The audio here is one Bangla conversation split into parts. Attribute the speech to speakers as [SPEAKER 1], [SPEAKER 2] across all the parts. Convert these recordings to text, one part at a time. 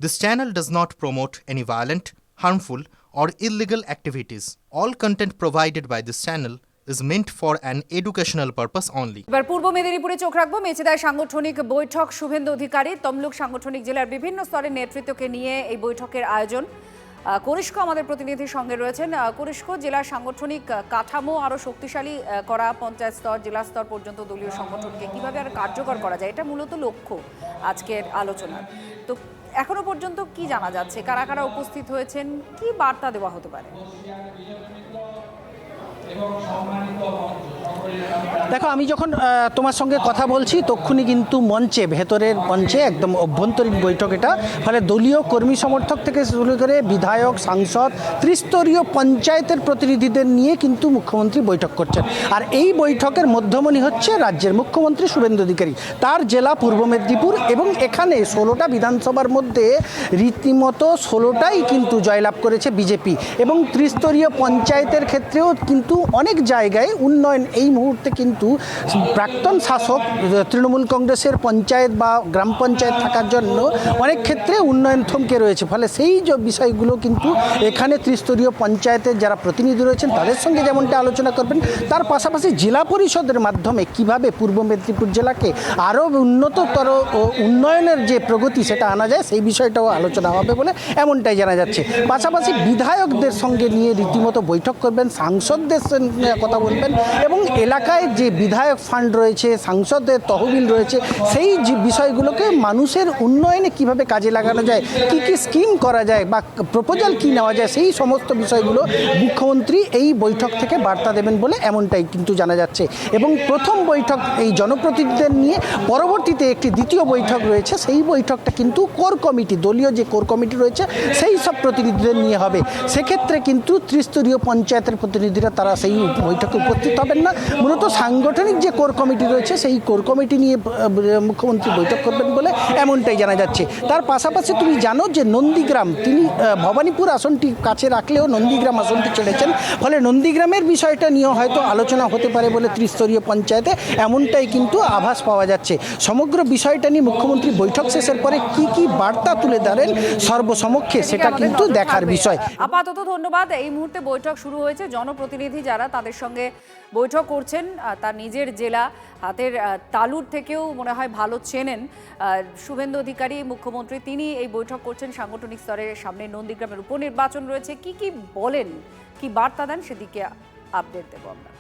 [SPEAKER 1] This channel does not promote any violent, harmful, or illegal activities. All content provided by this channel is meant for an educational purpose only.
[SPEAKER 2] এবার পূর্ব মেদিনীপুরে চোখ রাখবো। মেচেদায় সাংগঠনিক বৈঠক। শুভেন্দু অধিকারী তমলুক সাংগঠনিক জেলার বিভিন্ন স্তরের নেতৃত্বকে নিয়ে এই বৈঠকের আয়োজন। কনিষ্ক আমাদের প্রতিনিধির সঙ্গে রয়েছেন। কনিষ্ক, জেলার সাংগঠনিক কাঠামো আরো শক্তিশালী করা, পঞ্চায়েত স্তর জেলা স্তর পর্যন্ত দলীয় সংগঠনকে কিভাবে আর কার্যকর করা যায়, এটা মূলত লক্ষ্য আজকের আলোচনার। তো এখনো পর্যন্ত কি জানা যাচ্ছে, কারা কারা উপস্থিত হয়েছেন, কি বার্তা দেওয়া হতে পারে?
[SPEAKER 3] দেখো, আমি যখন তোমার সঙ্গে কথা বলছি তক্ষুনি কিন্তু মঞ্চে, ভেতরের মঞ্চে একদম অভ্যন্তরীণ বৈঠক এটা। ফলে দলীয় কর্মী সমর্থক থেকে শুরু করে বিধায়ক, সাংসদ, ত্রিস্তরীয় পঞ্চায়েতের প্রতিনিধিদের নিয়ে কিন্তু মুখ্যমন্ত্রী বৈঠক করছেন। আর এই বৈঠকের মধ্যমণি হচ্ছে রাজ্যের মুখ্যমন্ত্রী শুভেন্দু অধিকারী। তার জেলা পূর্ব মেদিনীপুর এবং এখানে 16টা বিধানসভার মধ্যে রীতিমতো 16টাই কিন্তু জয়লাভ করেছে বিজেপি। এবং ত্রিস্তরীয় পঞ্চায়েতের ক্ষেত্রেও কিন্তু অনেক জায়গায় উন্নয়ন এই মুহূর্তে কিন্তু প্রাক্তন শাসক তৃণমূল কংগ্রেসের পঞ্চায়েত বা গ্রাম পঞ্চায়েত থাকার জন্য অনেক ক্ষেত্রে উন্নয়ন থমকে রয়েছে। ফলে সেই যে বিষয়গুলো কিন্তু এখানে ত্রিস্তরীয় পঞ্চায়েতের যারা প্রতিনিধি রয়েছেন তাদের সঙ্গে যেমনটা আলোচনা করবেন, তার পাশাপাশি জেলা পরিষদের মাধ্যমে কিভাবে পূর্ব মেদিনীপুর জেলাকে আরও উন্নততর উন্নয়নের যে প্রগতি সেটা আনা যায় সেই বিষয়টাও আলোচনা হবে বলে এমনটাই জানা যাচ্ছে। পাশাপাশি বিধায়কদের সঙ্গে নিয়ে রীতিমতো বৈঠক করবেন, সাংসদদের কথা বলবেন এবং এলাকায় যে বিধায়ক ফান্ড রয়েছে, সাংসদের তহবিল রয়েছে, সেই যে বিষয়গুলোকে মানুষের উন্নয়নে কিভাবে কাজে লাগানো যায়, কি কি স্কিম করা যায় বা প্রপোজাল কি নেওয়া যায়, সেই সমস্ত বিষয়গুলো মুখ্যমন্ত্রী এই বৈঠক থেকে বার্তা দেবেন বলে এমনটাই কিন্তু জানা যাচ্ছে। এবং প্রথম বৈঠক এই জনপ্রতিনিধিদের নিয়ে, পরবর্তীতে একটি দ্বিতীয় বৈঠক রয়েছে, সেই বৈঠকটা কিন্তু কোর কমিটি, দলীয় যে কোর কমিটি রয়েছে সেই সব প্রতিনিধিদের নিয়ে হবে। সেক্ষেত্রে কিন্তু ত্রিস্তরীয় পঞ্চায়েতের প্রতিনিধিরা তারা সেই বৈঠকে উপস্থিত হবেন না। মূলত সাংগঠনিক যে কোর কমিটি রয়েছে সেই কোর কমিটি নিয়ে মুখ্যমন্ত্রী বৈঠক করবেন বলে এমনটাই জানা যাচ্ছে। তার পাশাপাশি তুমি জানো যে নন্দীগ্রাম, তিনি ভবানীপুর আসনটি কাছে রাখলেও নন্দীগ্রাম আসনটি ছেড়েছেন। ফলে নন্দীগ্রামের বিষয়টা নিয়েও হয়তো আলোচনা হতে পারে বলে ত্রিস্তরীয় পঞ্চায়েতে এমনটাই কিন্তু আভাস পাওয়া যাচ্ছে। সমগ্র বিষয়টা নিয়ে মুখ্যমন্ত্রী বৈঠক শেষের পরে কি কি বার্তা তুলে ধরেন সর্বসমক্ষে সেটা কিন্তু দেখার বিষয়।
[SPEAKER 2] আপাতত ধন্যবাদ। এই মুহূর্তে বৈঠক শুরু হয়েছে। জনপ্রতিনিধি যারা তাদের সঙ্গে বৈঠক করছেন, তার নিজের জেলা হাতের তালুর থেকেও মনে হয় ভালো চেনেন শুভেন্দু অধিকারী মুখ্যমন্ত্রী। তিনি এই বৈঠক করছেন সাংগঠনিক স্তরের সামনে। নন্দীগ্রামের উপনির্বাচন রয়েছে, কি কি বলেন, কি বার্তা দেন, সেদিকে আপডেট দেব আমরা।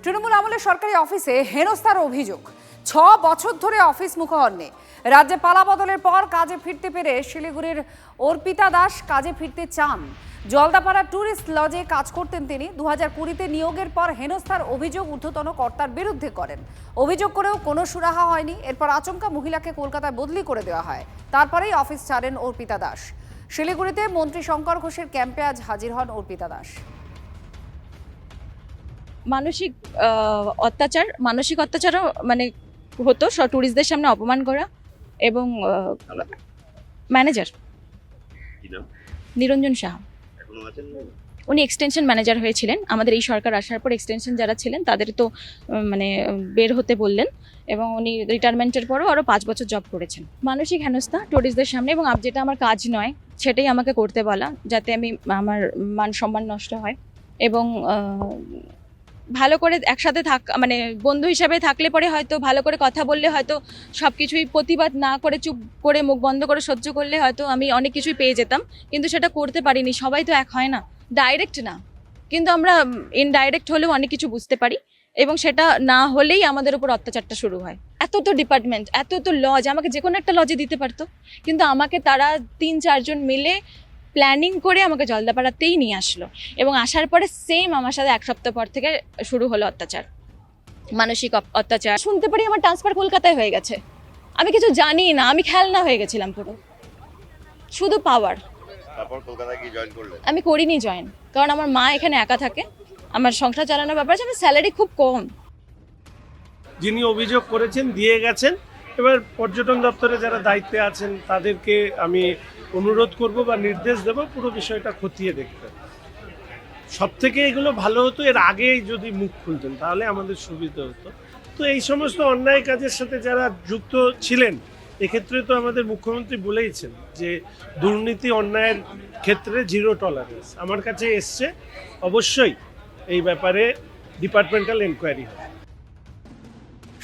[SPEAKER 2] তৃণমূল আমলে সরকারি অফিসে হেনস্থার অভিযোগ। 6 বছর ধরে অফিস মুখহন্নে। রাজ্যে পালা বদলের পর কাজে ফিরতে পেরে শিলিগুড়ির অর্পিতা দাস কাজে ফিরতে চান। জলদাপাড়া ট্যুরিস্ট লজে কাজ করতেন তিনি। 2020-তে নিয়োগের পর হেনস্থার অভিযোগ ঊর্ধ্বতন কর্তার বিরুদ্ধে করেন। অভিযোগ করেও কোনো সুরাহা হয়নি। এরপর আচমকা মহিলাকে কলকাতায় বদলি করে দেওয়া হয়। তারপরেই অফিস ছাড়েন অর্পিতা দাস। শিলিগুড়িতে মন্ত্রী শঙ্কর ঘোষের ক্যাম্পে আজ হাজির হন অর্পিতা দাস।
[SPEAKER 4] মানসিক অত্যাচারও মানে হতো, ট্যুরিস্টদের সামনে অপমান করা। এবং ম্যানেজার নিরঞ্জন সাহা, উনি এক্সটেনশন ম্যানেজার হয়েছিলেন। আমাদের এই সরকার আসার পর এক্সটেনশন যারা ছিলেন তাদের তো মানে বের হতে বললেন এবং উনি রিটায়ারমেন্টের পরও আরও 5 বছর জব করেছেন। মানসিক হেনস্থা ট্যুরিস্টদের সামনে, এবং যেটা আমার কাজ নয় সেটাই আমাকে করতে বলা, যাতে আমার মান সম্মান নষ্ট হয়। এবং ভালো করে একসাথে মানে বন্ধু হিসাবে থাকলে পরে হয়তো ভালো করে কথা বললে হয়তো সব কিছুই, প্রতিবাদ না করে চুপ করে মুখ বন্ধ করে সহ্য করলে হয়তো আমি অনেক কিছুই পেয়ে যেতাম, কিন্তু সেটা করতে পারিনি। সবাই তো এক হয় না, ডাইরেক্ট না, কিন্তু আমরা ইনডাইরেক্ট হলেও অনেক কিছু বুঝতে পারি এবং সেটা না হলেই আমাদের উপর অত্যাচারটা শুরু হয়। এত তো ডিপার্টমেন্ট, এত তো লজ, আমাকে যে কোনো একটা লজে দিতে পারতো, কিন্তু আমাকে তারা 3-4 জন মিলে প্ল্যানিং করে আমাকে জলদাপাড়াতেই নিয়ে আসলো এবং আসার পরে সেম আমার সাথে 1 সপ্তাহ পর থেকে শুরু হলো অত্যাচার, মানসিক অত্যাচার। শুনতে পারি আমার ট্রান্সফার কলকাতায় হয়ে গেছে। আমি কিছু জানি না, আমি খেলনা হয়ে গেছিলাম পুরো, শুধু পাওয়ার।
[SPEAKER 5] তারপর কলকাতায় কি জয়েন করলেন?
[SPEAKER 4] আমি করিনি জয়েন, কারণ আমার মা এখানে একা থাকে, আমার সংসার চালানোর ব্যাপার আছে, আমার স্যালারি খুব কম।
[SPEAKER 6] যিনি অভিযোগ করেছেন দিয়ে গেছেন। এবার পর্যটন দপ্তরে যারা দায়িত্বে আছেন তাদেরকে আমি অনুরোধ করব বা নির্দেশ দেব পুরো বিষয়টা খতিয়ে দেখতে। সব থেকে এগুলো ভালো হতো এর আগেই যদি মুখ খুলতেন, তাহলে আমাদের সুবিধা হতো। তো এই সমস্ত অন্যায় কাজের সাথে যারা যুক্ত ছিলেন এক্ষেত্রে তো আমাদের মুখ্যমন্ত্রী বলেইছেন যে দুর্নীতি অন্যায়ের ক্ষেত্রে জিরো টলারেন্স। আমার কাছে এসছে, অবশ্যই এই ব্যাপারে ডিপার্টমেন্টাল এনকোয়ারি হবে।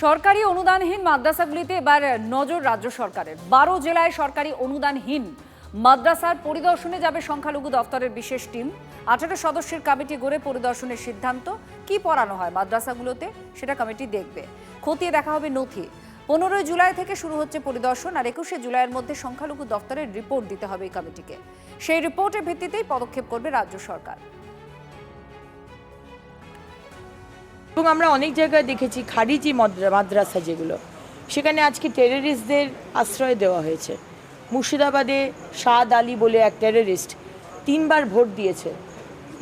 [SPEAKER 2] সরকারি অনুদানহীন মাদ্রাসাগুলিতে এবার নজর রাজ্য সরকারের। 12 জেলায় সরকারি অনুদানহীন মাদ্রাসার পরিদর্শনে যাবে সংখ্যালঘু দফতরের বিশেষ টিম। 18 সদস্যের কমিটি গড়ে পরিদর্শনের সিদ্ধান্ত। কি পড়ানো হয় মাদ্রাসাগুলোতে সেটা কমিটি দেখবে। খতিয়ে দেখা হবে নথি। 15 জুলাই থেকে শুরু হচ্ছে পরিদর্শন, আর 21 জুলাইয়ের মধ্যে সংখ্যালঘু দফতরের রিপোর্ট দিতে হবে এই কমিটিকে। সেই রিপোর্টের ভিত্তিতেই পদক্ষেপ করবে রাজ্য সরকার।
[SPEAKER 7] এবং আমরা অনেক জায়গায় দেখেছি খারিজি মাদ্রাসা যেগুলো, সেখানে আজকে টেররিস্টদের আশ্রয় দেওয়া হয়েছে। মুর্শিদাবাদে শাহাদ আলী বলে এক টেররিস্ট 3 বার ভোট দিয়েছে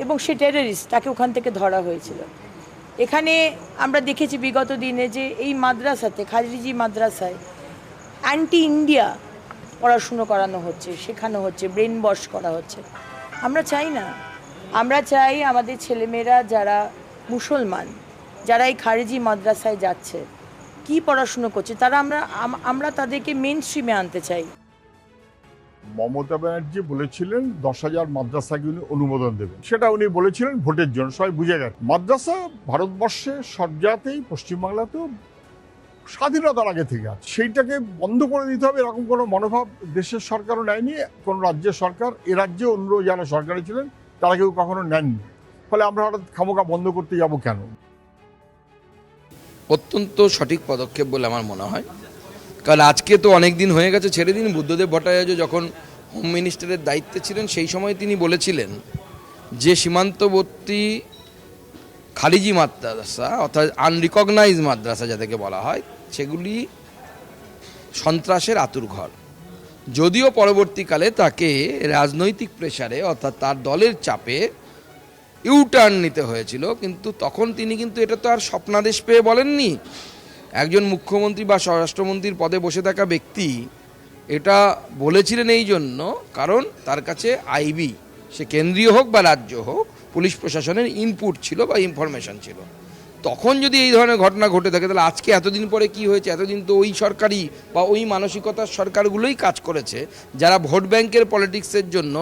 [SPEAKER 7] এবং সে টেররিস্ট, তাকে ওখান থেকে ধরা হয়েছিল। এখানে আমরা দেখেছি বিগত দিনে যে এই মাদ্রাসাতে, খারিজি মাদ্রাসায় অ্যান্টি ইন্ডিয়া পড়াশুনো করানো হচ্ছে, শেখানো হচ্ছে, ব্রেন ওয়াশ করা হচ্ছে। আমরা চাই না। আমরা চাই আমাদের ছেলেমেয়েরা যারা মুসলমান, যারা এই খারিজি মাদ্রাসায় যাচ্ছে, কি পড়াশুনো করছে, তারা আমরা তাদেরকে মেইন স্ট্রিমে আনতে চাই।
[SPEAKER 8] মমতা ব্যানার্জি বলেছিলেন 10,000 মাদ্রাসাগুলি অনুমোদন দেবেন, সেটা উনি বলেছিলেন ভোটের জন্য, সবাই বুঝে গেছে। মাদ্রাসা ভারতবর্ষে সব জায়গাতেই, পশ্চিমবাংলাতেও স্বাধীনতার আগে থেকে আছে, সেইটাকে বন্ধ করে দিতে হবে এরকম কোনো মনোভাব দেশের সরকারও নেয়নি, কোনো রাজ্যের সরকার। এ রাজ্যে অন্য যারা সরকারে ছিলেন তারা কেউ কখনো নেননি। ফলে আমরা হঠাৎ খামোখা বন্ধ করতে যাব কেন?
[SPEAKER 9] অত্যন্ত সঠিক পদক্ষেপ বলে আমার মনে হয়, কারণ আজকে তো অনেক দিন হয়ে গেছে ছেড়ে দিন। বুদ্ধদেব ভট্টাচার্য যখন হোম মিনিস্টারের দায়িত্বে ছিলেন সেই সময় তিনি বলেছিলেন যে সীমান্তবর্তী খারিজি মাদ্রাসা অর্থাৎ আনরিকগনাইজ মাদ্রাসা যাদেরকে বলা হয়, সেগুলি সন্ত্রাসের আতুরঘর। যদিও পরবর্তীকালে তাকে রাজনৈতিক প্রেসারে অর্থাৎ তার দলের চাপে ইউটার্ন নিতে হয়েছিল, কিন্তু তখন তিনি কিন্তু এটা তো আর স্বপ্নাদেশ পেয়ে বলেননি। একজন মুখ্যমন্ত্রী বা স্বরাষ্ট্রমন্ত্রীর পদে বসে থাকা ব্যক্তি এটা বলেছিলেন এই জন্য কারণ তার কাছে আইবি, সে কেন্দ্রীয় হোক বা রাজ্য হোক, পুলিশ প্রশাসনের ইনপুট ছিল বা ইনফরমেশন ছিল। তখন যদি এই ধরনের ঘটনা ঘটে থাকে তাহলে আজকে এতদিন পরে কি হয়েছে? এতদিন তো ওই সরকারি বা ওই মানসিকতার সরকারগুলোই কাজ করেছে যারা ভোট ব্যাংকের পলিটিক্সের জন্য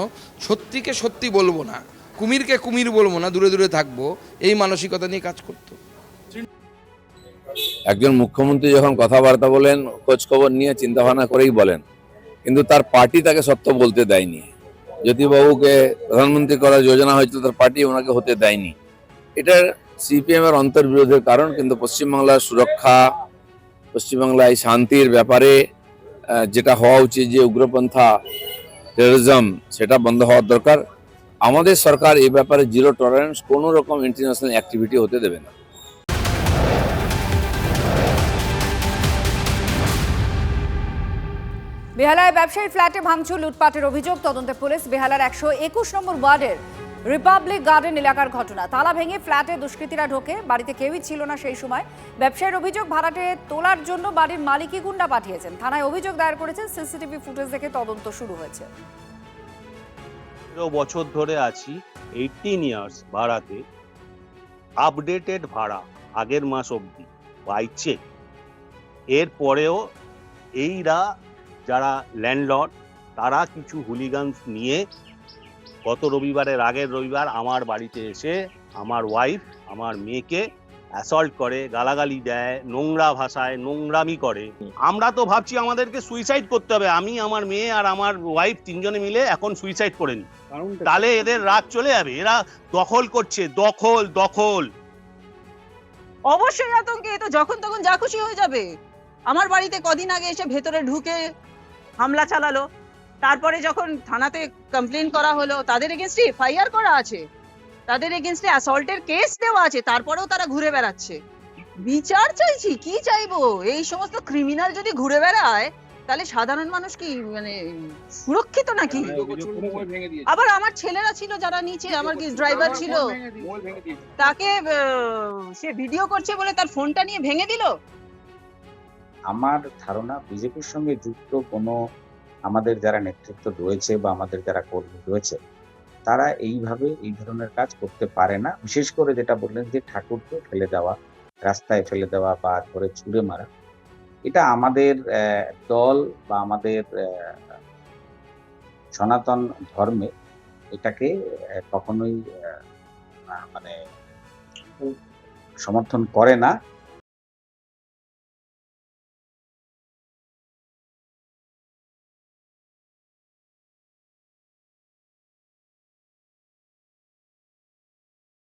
[SPEAKER 9] সত্যিকে সত্যি বলবো না, কুমিরকে কুমির বলবো না, দূরে দূরে থাকবো, এই মানসিকতা নিয়ে কাজ করতো।
[SPEAKER 10] একজন মুখ্যমন্ত্রী যখন কথাবার্তা বলেন খোঁজ খবর নিয়ে চিন্তা ভাবনা করেই বলেন, কিন্তু তার পার্টি তাকে সত্য বলতে দেয়নি। জ্যোতিবাবুকে প্রধানমন্ত্রী করার যোজনা হয়েছিল, তার পার্টি ওনাকে হতে দেয়নি। এটা সিপিএম এর অন্তর্বিরোধের কারণ। কিন্তু পশ্চিমবাংলার সুরক্ষা, পশ্চিমবাংলায় শান্তির ব্যাপারে যেটা হওয়া উচিত, যে উগ্রপন্থা টেররিজম, সেটা বন্ধ হওয়ার দরকার। আমাদের সরকার এই ব্যাপারে জিরো টলারেন্স, কোনো রকম ইন্টারন্যাশনাল অ্যাক্টিভিটি হতে দেবে না।
[SPEAKER 2] বেহালায় ব্যবসায়ী ফ্ল্যাটে ভাঙচুর, লুটপাটের অভিযোগ। তদন্তে পুলিশ। বেহালার 121 নম্বর ওয়ার্ডের রিপাবলিক গার্ডেন এলাকার ঘটনা। তালা ভেঙে ফ্ল্যাটে দুষ্কৃতীরা ঢোকে, বাড়িতে কেউই ছিল না সেই সময়। ব্যবসায়ীর অভিযোগ, ভাড়াটে তোলার জন্য বাড়ির মালিকই গুন্ডা পাঠিয়েছেন। থানায় অভিযোগ দায়ের করেছেন। সিসিটিভি ফুটেজ দেখে তদন্ত শুরু হয়েছে।
[SPEAKER 11] 13 বছর ধরে আছি, 18 ইয়ার্স ভাড়াতে, আপডেটেড ভাড়া আগের মাস অবধি বাই চেক। এরপরেও এইরা যারা ল্যান্ডলর্ড, তারা কিছু হুলিগানস নিয়ে গত রবিবারের আগের রবিবার আমার বাড়িতে এসে আমার ওয়াইফ, আমার মেয়েকে অ্যাসল্ট করে, গালাগালি দেয়, নোংরা ভাষায় নোংরামি করে। আমরা তো ভাবছি আমাদেরকে সুইসাইড করতে হবে। আমি, আমার মেয়ে আর আমার ওয়াইফ 3 জনে মিলে এখন সুইসাইড করে নি, তাহলে এদের রাত চলে যাবে। এরা দখল করছে, দখল।
[SPEAKER 7] অবশ্যই আতঙ্কে, তো যখন তখন যা খুশি হয়ে যাবে। আমার বাড়িতে কদিন আগে এসে ভেতরে ঢুকে হামলা চালালো, তারপরে যখন থানাতে কমপ্লেন করা হলো, তাদের এগেইনস্টে এফআইআর করা আছে, তাদের এগেইনস্টে অ্যাসল্টের কেস দেওয়া আছে, তারপরেও তারা ঘুরে বেড়াচ্ছে। বিচার চাইছি, কি চাইবো? এই সমস্ত ক্রিমিনাল যদি ঘুরে বেড়ায় তাহলে সাধারণ মানুষ কি মানে সুরক্ষিত নাকি? আবার আমার ছেলেরা ছিল যারা নিচে, আমার কি ড্রাইভার ছিল, তাকে সে ভিডিও করছে বলে তার ফোনটা নিয়ে ভেঙে দিল।
[SPEAKER 12] আমার ধারণা বিজেপির সঙ্গে যুক্ত কোনো আমাদের যারা নেতৃত্ব রয়েছে বা আমাদের যারা কর্মী রয়েছে, তারা এইভাবে এই ধরনের কাজ করতে পারে না। বিশেষ করে যেটা বললেন যে ঠাকুরকে ফেলে দেওয়া, রাস্তায় ফেলে দেওয়া বা ধরে ছুঁড়ে মারা, এটা আমাদের দল বা আমাদের সনাতন ধর্মে এটাকে কখনোই মানে সমর্থন করে না।